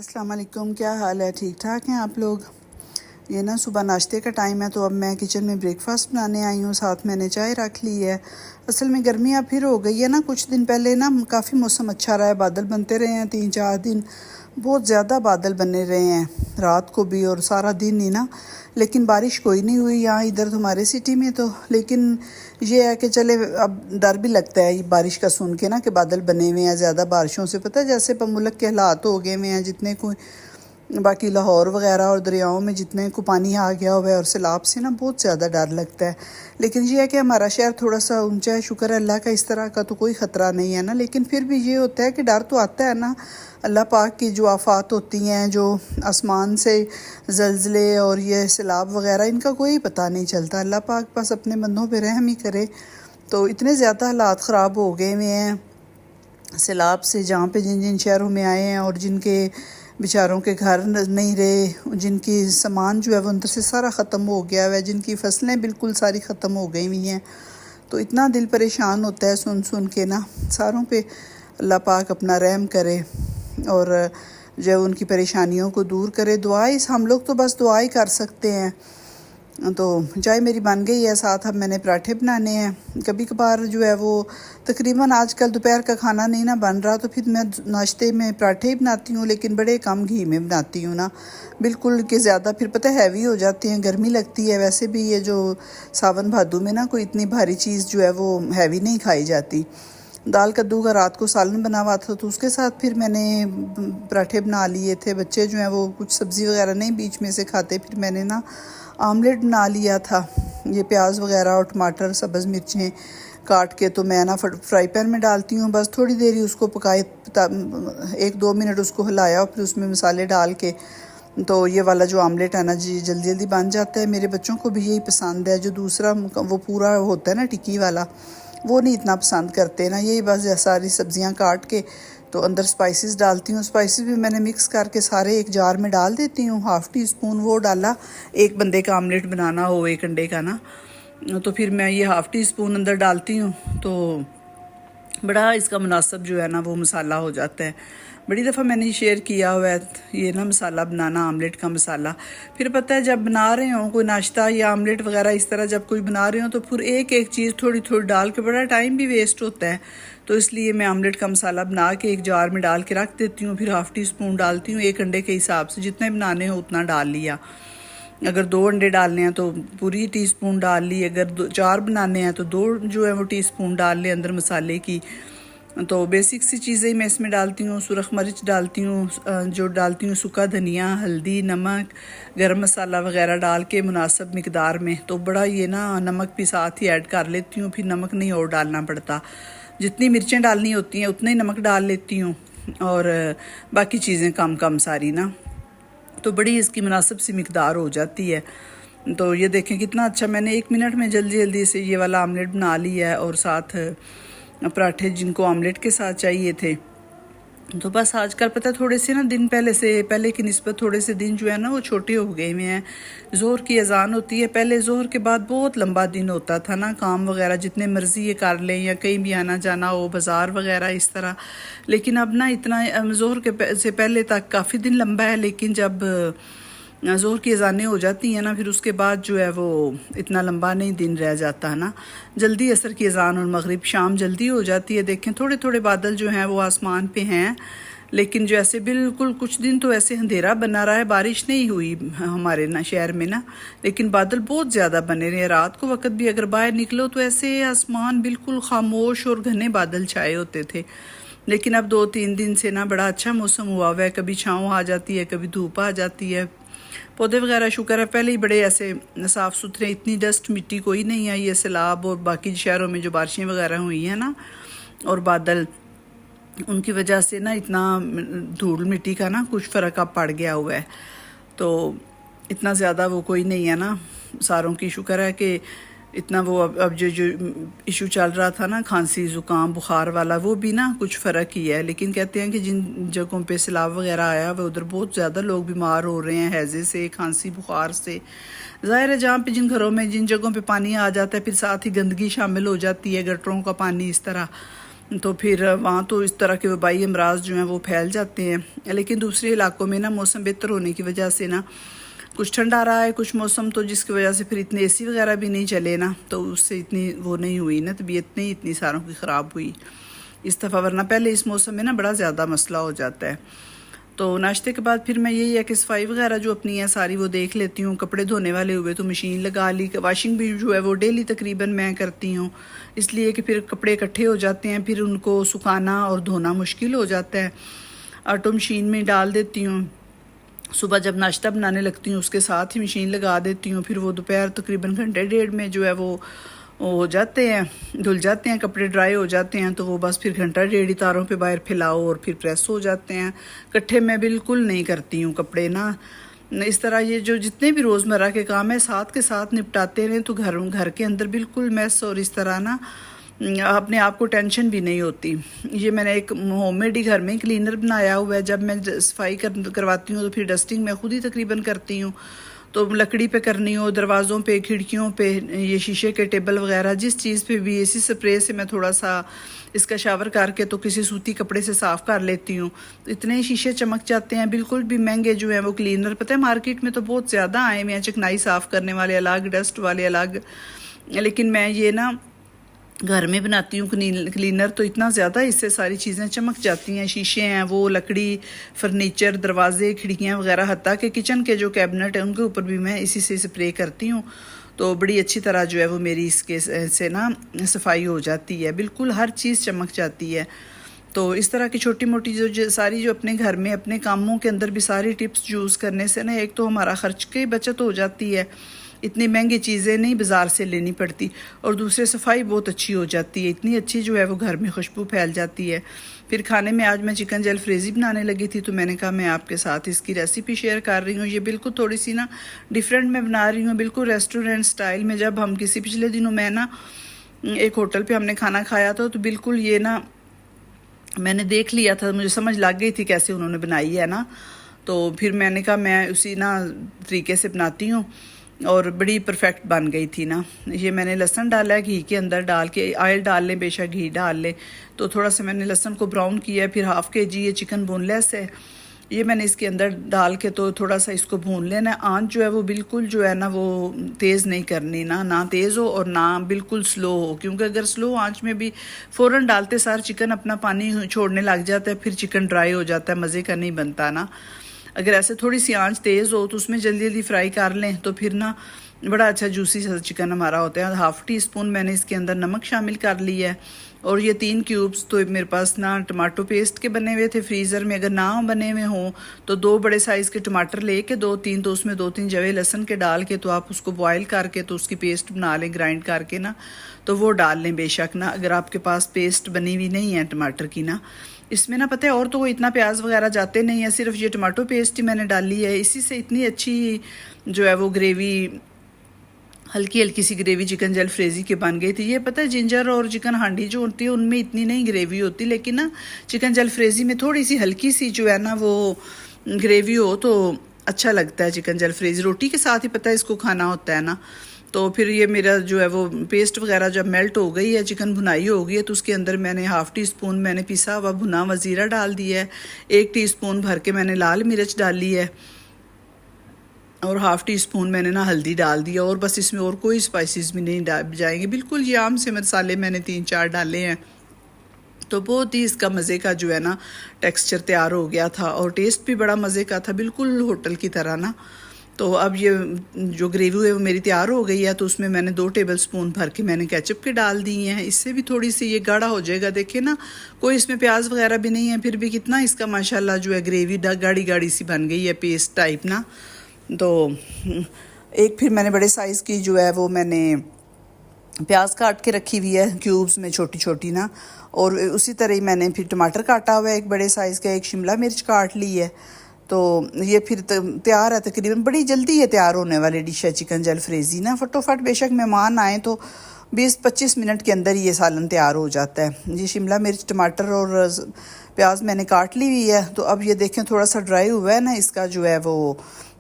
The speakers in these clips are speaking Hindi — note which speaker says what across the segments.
Speaker 1: अस्सलाम वालेकुम, क्या हाल है? ठीक ठाक हैं आप लोग? ये ना सुबह नाश्ते का टाइम है तो अब मैं किचन में ब्रेकफास्ट बनाने आई हूँ। साथ मैंने चाय रख ली है। असल में गर्मी अब फिर हो गई है ना। कुछ दिन पहले ना काफ़ी मौसम अच्छा रहा है, बादल बनते रहे हैं 3-4 दिन। बहुत ज़्यादा बादल बने रहे हैं, रात को भी और सारा दिन ही ना। लेकिन बारिश कोई नहीं हुई यहाँ इधर हमारे सिटी में तो। लेकिन ये है कि चले, अब डर भी लगता है ये बारिश का सुन के ना कि बादल बने हुए हैं ज़्यादा बारिशों से। पता है जैसे मुल्क के हालात हो गए हुए हैं, जितने कोई बाकी लाहौर वगैरह और दरियाओं में जितने को पानी आ गया हुआ है और सैलाब से ना बहुत ज़्यादा डर लगता है। लेकिन ये है कि हमारा शहर थोड़ा सा ऊंचा है, शुक्र है अल्लाह का, इस तरह का तो कोई ख़तरा नहीं है ना। लेकिन फिर भी ये होता है कि डर तो आता है ना। अल्लाह पाक की जो आफात होती हैं, जो आसमान से ज़लज़ले और ये सैलाब वगैरह, इनका कोई पता नहीं चलता। अल्लाह पाक बस अपने बंदों पे रहम ही करे। तो इतने ज़्यादा हालात ख़राब हो गए हुए हैं सैलाब से, जहाँ पे जिन जिन शहरों में आए हैं और जिनके बेचारों के घर नहीं रहे, जिनकी सामान जो है वो अंदर से सारा ख़त्म हो गया है, जिनकी फसलें बिल्कुल सारी ख़त्म हो गई हुई हैं। तो इतना दिल परेशान होता है सुन सुन के ना। सारों पे अल्लाह पाक अपना रहम करे और जो उनकी परेशानियों को दूर करे। दुआई हम लोग तो बस दुआ ही कर सकते हैं। तो चाय मेरी बन गई है, साथ अब मैंने पराठे बनाने हैं। कभी कभार जो है वो तकरीबन आजकल दोपहर का खाना नहीं ना बन रहा तो फिर मैं नाश्ते में पराठे ही बनाती हूँ, लेकिन बड़े कम घी में बनाती हूँ ना, बिल्कुल कि ज़्यादा फिर पता है हैवी हो जाती हैं, गर्मी लगती है। वैसे भी ये जो सावन भादों में ना कोई इतनी भारी चीज़ जो है वो हैवी नहीं खाई जाती। दाल कद्दू का रात को सालन बना हुआ था तो उसके साथ फिर मैंने पराठे बना लिए थे। बच्चे जो हैं वो कुछ सब्ज़ी वगैरह नहीं बीच में से खाते, फिर मैंने ना आमलेट बना लिया था। ये प्याज वगैरह और टमाटर सब्ज़ मिर्चें काट के तो मैं ना फ्राई पैन में डालती हूँ। बस थोड़ी देर ही उसको पकाए, 1-2 मिनट उसको हिलाया और फिर उसमें मसाले डाल के तो ये वाला जो आमलेट है ना जी जल्दी जल्दी बन जाता है। मेरे बच्चों को भी यही पसंद है। जो दूसरा वो पूरा होता है ना टिक्की वाला, वो नहीं इतना पसंद करते ना। यही बस सारी सब्जियां काट के तो अंदर स्पाइसेस डालती हूँ। स्पाइसेस भी मैंने मिक्स करके सारे एक जार में डाल देती हूँ। ½ टी स्पून वो डाला, एक बंदे का आमलेट बनाना हो, एक अंडे का ना, तो फिर मैं ये ½ टी स्पून अंदर डालती हूँ तो बड़ा इसका मुनासिब जो है ना वो मसाला हो जाता है। बड़ी दफ़ा मैंने शेयर किया हुआ है ये ना मसाला बनाना, आमलेट का मसाला। फिर पता है जब बना रहे हो कोई नाश्ता या आमलेट वगैरह इस तरह जब कोई बना रहे हो तो फिर एक एक चीज़ थोड़ी थोड़ी डाल के बड़ा टाइम भी वेस्ट होता है। तो इसलिए मैं आमलेट का मसाला बना के एक जार में डाल के रख देती हूँ। फिर ½ टी स्पून डालती हूँ, एक अंडे के हिसाब से जितने बनाने हो उतना डाल लिया। अगर 2 अंडे डालने हैं तो पूरी टीस्पून डाल ली। अगर 4 बनाने हैं तो 2 जो है वो टीस्पून डाल ले अंदर मसाले की। तो बेसिक सी चीज़ें मैं इसमें डालती हूँ। सुरख मिर्च डालती हूँ, जो डालती हूँ सूखा धनिया, हल्दी, नमक, गरम मसाला वगैरह डाल के मुनासिब मिकदार में। तो बड़ा ये ना नमक भी साथ ही ऐड कर लेती हूँ, फिर नमक नहीं और डालना पड़ता। जितनी मिर्चें डालनी होती हैं उतना ही नमक डाल लेती हूँ और बाकी चीज़ें कम कम सारी ना, तो बड़ी इसकी मुनासिब सी मिकदार हो जाती है। तो ये देखें कितना अच्छा मैंने 1 मिनट में जल्दी जल्दी से ये वाला आमलेट बना लिया है और साथ पराठे जिनको आमलेट के साथ चाहिए थे। तो बस आजकल पता है थोड़े से ना दिन पहले की निस्बत थोड़े से दिन जो है ना वो छोटे हो गए हुए हैं। ज़ोहर की अजान होती है, पहले ज़ोहर के बाद बहुत लंबा दिन होता था ना, काम वगैरह जितने मर्जी ये कर लें या कहीं भी आना जाना हो, बाज़ार वगैरह इस तरह। लेकिन अब ना इतना ज़ोहर के से पहले तक काफ़ी दिन लंबा है, लेकिन जब ज़ोहर की अज़ानें हो जाती हैं ना फिर उसके बाद जो है वो इतना लंबा नहीं दिन रह जाता है ना। जल्दी असर की अज़ान और मगरिब शाम जल्दी हो जाती है। देखें थोड़े थोड़े बादल जो हैं वो आसमान पे हैं, लेकिन जो ऐसे बिल्कुल कुछ दिन तो ऐसे अंधेरा बना रहा है, बारिश नहीं हुई हमारे ना शहर में ना, लेकिन बादल बहुत ज़्यादा बने रहे। रात को वक्त भी अगर बाहर निकलो तो ऐसे आसमान बिल्कुल खामोश और घने बादल छाए होते थे। लेकिन अब 2-3 दिन से ना बड़ा अच्छा मौसम हुआ हुआ है, कभी छाँव आ जाती है, कभी धूप आ जाती है। पौधे वगैरह शुक्र है पहले ही बड़े ऐसे साफ़ सुथरे, इतनी डस्ट मिट्टी कोई नहीं आई है। सैलाब और बाकी शहरों में जो बारिशें वगैरह हुई हैं ना और बादल, उनकी वजह से ना इतना धूल मिट्टी का ना कुछ फ़र्क अब पड़ गया हुआ है। तो इतना ज़्यादा वो कोई नहीं है ना, सारों की शुक्र है कि इतना वो अब जो इशू चल रहा था ना खांसी ज़ुकाम बुखार वाला, वो भी ना कुछ फ़र्क ही है। लेकिन कहते हैं कि जिन जगहों पे सैलाब वगैरह आया हुआ उधर बहुत ज़्यादा लोग बीमार हो रहे हैं हैज़े से, खांसी बुखार से। ज़ाहिर है जहाँ पे जिन घरों में जिन जगहों पे पानी आ जाता है फिर साथ ही गंदगी शामिल हो जाती है, गटरों का पानी इस तरह, तो फिर वहाँ तो इस तरह के वबाई अमराज जो हैं वो फैल जाते हैं। लेकिन दूसरे इलाकों में ना मौसम बेहतर होने की वजह से ना कुछ ठंडा रहा है कुछ मौसम, तो जिसकी वजह से फिर इतने एसी वगैरह भी नहीं चले ना, तो उससे इतनी वो नहीं हुई ना, तबीयत नहीं इतनी सारों की ख़राब हुई इस दफ़ा, वरना पहले इस मौसम में ना बड़ा ज़्यादा मसला हो जाता है। तो नाश्ते के बाद फिर मैं यही है कि सफाई वगैरह जो अपनी है सारी वो देख लेती हूँ। कपड़े धोने वाले हुए तो मशीन लगा ली, वाशिंग भी जो है वो डेली तकरीबन मैं करती हूँ, इसलिए कि फिर कपड़े इकट्ठे हो जाते हैं, फिर उनको सुखाना और धोना मुश्किल हो जाता है। ऑटो मशीन में डाल देती हूँ, सुबह जब नाश्ता बनाने लगती हूँ उसके साथ ही मशीन लगा देती हूँ, फिर वो दोपहर तकरीबन घंटे डेढ़ में जो है वो हो जाते हैं, धुल जाते हैं, कपड़े ड्राई हो जाते हैं, तो वो बस फिर घंटा डेढ़ ही तारों पे बाहर फैलाओ और फिर प्रेस हो जाते हैं। इकट्ठे मैं बिल्कुल नहीं करती हूँ कपड़े ना। इस तरह ये जो जितने भी रोज़मर्रा के काम है साथ के साथ निपटाते रहें तो घर के अंदर बिल्कुल मैस और इस तरह ना अपने आप को टेंशन भी नहीं होती। ये मैंने एक होममेड ही घर में क्लीनर बनाया हुआ है। जब मैं सफाई करवाती हूँ तो फिर डस्टिंग मैं खुद ही तकरीबन करती हूँ, तो लकड़ी पे करनी हो, दरवाज़ों पे, खिड़कियों पे, ये शीशे के टेबल वगैरह जिस चीज़ पे भी इसी स्प्रे से मैं थोड़ा सा इसका शावर करके तो किसी सूती कपड़े से साफ़ कर लेती हूँ, तो इतने शीशे चमक जाते हैं। बिल्कुल भी महंगे जो हैं वो क्लीनर, पता है मार्केट में तो बहुत ज़्यादा आए हुए हैं, चिकनाई साफ़ करने वाले अलग, डस्ट वाले अलग, लेकिन मैं ये ना घर में बनाती हूँ क्लीनर, तो इतना ज़्यादा इससे सारी चीज़ें चमक जाती हैं। शीशे हैं वो, लकड़ी, फर्नीचर, दरवाजे, खिड़कियाँ वगैरह, हत्ता के किचन के जो कैबिनेट है उनके ऊपर भी मैं इसी से स्प्रे करती हूँ, तो बड़ी अच्छी तरह जो है वो मेरी इसके से ना सफाई हो जाती है, बिल्कुल हर चीज़ चमक जाती है। तो इस तरह की छोटी मोटी जो सारी जो अपने घर में अपने कामों के अंदर भी सारी टिप्स यूज़ करने से ना एक तो हमारा ख़र्च की बचत हो जाती है, इतनी महंगी चीज़ें नहीं बाज़ार से लेनी पड़ती, और दूसरे सफाई बहुत अच्छी हो जाती है, इतनी अच्छी जो है वो घर में खुशबू फैल जाती है। फिर खाने में आज मैं चिकन जलफ्रेज़ी बनाने लगी थी, तो मैंने कहा मैं आपके साथ इसकी रेसिपी शेयर कर रही हूँ। ये बिल्कुल थोड़ी सी ना डिफरेंट मैं बना रही हूँ, बिल्कुल रेस्टोरेंट स्टाइल में। जब हम किसी पिछले दिनों मैं ना एक होटल पर हमने खाना खाया था, तो बिल्कुल ये ना मैंने देख लिया था, मुझे समझ लग गई थी कैसे उन्होंने बनाई है ना, तो फिर मैंने कहा मैं उसी ना तरीके से बनाती हूँ, और बड़ी परफेक्ट बन गई थी ना। ये मैंने लहसुन डाला है घी के अंदर, डाल के ऑयल डाल लें, बेशक घी डाल लें, तो थोड़ा सा मैंने लहसुन को ब्राउन किया है। फिर हाफ़ kg ये चिकन बोनलेस है, ये मैंने इसके अंदर डाल के तो थोड़ा सा इसको भून लेना है। आंच जो है वो बिल्कुल जो है ना वो तेज़ नहीं करनी ना तेज़ हो और ना बिल्कुल स्लो हो, क्योंकि अगर स्लो आंच में भी फ़ौरन डालते सार चिकन अपना पानी छोड़ने लग जाता है, फिर चिकन ड्राई हो जाता है, मज़े का नहीं बनता ना। अगर ऐसे थोड़ी सी आंच तेज़ हो तो उसमें जल्दी जल्दी फ्राई कर लें, तो फिर ना बड़ा अच्छा जूसी सा चिकन हमारा होता है। हाफ़ टी स्पून मैंने इसके अंदर नमक शामिल कर लिया है, और ये 3 क्यूब्स तो मेरे पास ना टमाटो पेस्ट के बने हुए थे फ्रीज़र में, अगर ना बने हुए हों तो 2 बड़े साइज़ के टमाटर लेके 2-3, तो उसमें 2-3 जवे लहसुन के डाल के तो आप उसको बॉयल करके तो उसकी पेस्ट बना लें, ग्राइंड करके ना, तो वो डाल लें बेशक ना, अगर आपके पास पेस्ट बनी हुई नहीं है टमाटर की ना। इसमें ना पता है और तो कोई इतना प्याज वगैरह जाते नहीं है, सिर्फ ये टमाटो पेस्ट ही मैंने डाली है, इसी से इतनी अच्छी जो है वो ग्रेवी, हल्की हल्की सी ग्रेवी चिकन जलफ्रेज़ी की बन गई थी। ये पता है जिंजर और चिकन हांडी जो होती है उनमें इतनी नहीं ग्रेवी होती, लेकिन ना चिकन जलफ्रेज़ी में थोड़ी सी हल्की सी जो है ना वो ग्रेवी हो तो अच्छा लगता है चिकन जलफ्रेज़ी। रोटी के साथ ही पता है इसको खाना होता है ना। तो फिर ये मेरा जो है वो पेस्ट वगैरह जब मेल्ट हो गई है, चिकन भुनाई हो गई है, तो उसके अंदर मैंने हाफ़ टी स्पून मैंने पिसा हुआ भुना हुआ ज़ीरा डाल दिया है, 1 टीस्पून भर के मैंने लाल मिर्च डाली है, और हाफ़ टी स्पून मैंने ना हल्दी डाल दिया, और बस इसमें और कोई स्पाइसेस भी नहीं जाएंगे, बिल्कुल ये आम से मसाले मैंने 3-4 डाले हैं। तो बहुत ही इसका मज़े का जो है ना टेक्सचर तैयार हो गया था, और टेस्ट भी बड़ा मज़े का था, बिल्कुल होटल की तरह ना। तो अब ये जो ग्रेवी है वो मेरी तैयार हो गई है, तो उसमें मैंने 2 टेबलस्पून भर के मैंने केचप के डाल दिए हैं, इससे भी थोड़ी सी ये गाढ़ा हो जाएगा। देखिए ना कोई इसमें प्याज वगैरह भी नहीं है, फिर भी कितना इसका माशाल्लाह जो है ग्रेवी गाढ़ी गाढ़ी सी बन गई है, पेस्ट टाइप ना। तो एक फिर मैंने बड़े साइज़ की जो है वो मैंने प्याज काट के रखी हुई है क्यूब्स में छोटी छोटी ना, और उसी तरह ही मैंने फिर टमाटर काटा हुआ है एक बड़े साइज़ का, एक शिमला मिर्च काट ली है। तो ये फिर तैयार है, तकरीबन बड़ी जल्दी ये तैयार होने वाली डिश है चिकन जलफ्रेज़ी ना, फटोफट बेशक मेहमान आए तो 20-25 मिनट के अंदर ये सालन तैयार हो जाता है। ये शिमला मिर्च, टमाटर और प्याज मैंने काट ली हुई है। तो अब ये देखें थोड़ा सा ड्राई हुआ है ना, इसका जो है वो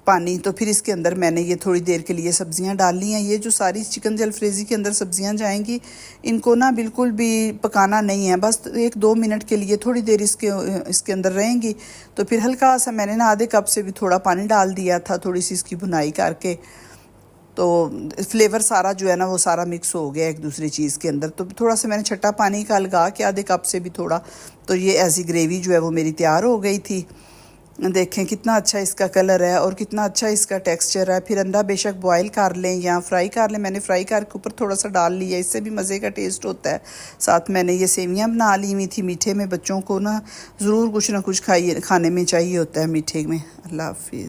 Speaker 1: पानी। तो फिर इसके अंदर मैंने ये थोड़ी देर के लिए सब्जियां डाल ली हैं। ये जो सारी चिकन जलफ्रेज़ी के अंदर सब्जियां जाएंगी, इनको ना बिल्कुल भी पकाना नहीं है, बस 1-2 मिनट के लिए थोड़ी देर इसके अंदर रहेंगी। तो फिर हल्का सा मैंने ना आधे कप से भी थोड़ा पानी डाल दिया था, थोड़ी सी इसकी भुनाई करके। तो फ्लेवर सारा जो है ना वो सारा मिक्स हो गया एक दूसरी चीज़ के अंदर। तो थोड़ा सा मैंने छट्टा पानी का लगा के आधे कप से भी थोड़ा, तो ये ऐसी ग्रेवी जो है वो मेरी तैयार हो गई थी। देखें कितना अच्छा इसका कलर है और कितना अच्छा इसका टेक्सचर है। फिर अंडा बेशक बॉयल कर लें या फ्राई कर लें, मैंने फ्राई करके ऊपर थोड़ा सा डाल लिया, इससे भी मज़े का टेस्ट होता है। साथ मैंने ये सेवियां बना ली हुई थी मीठे में, बच्चों को ना ज़रूर कुछ ना कुछ खाने में चाहिए होता है मीठे में। अल्लाह हाफिज़।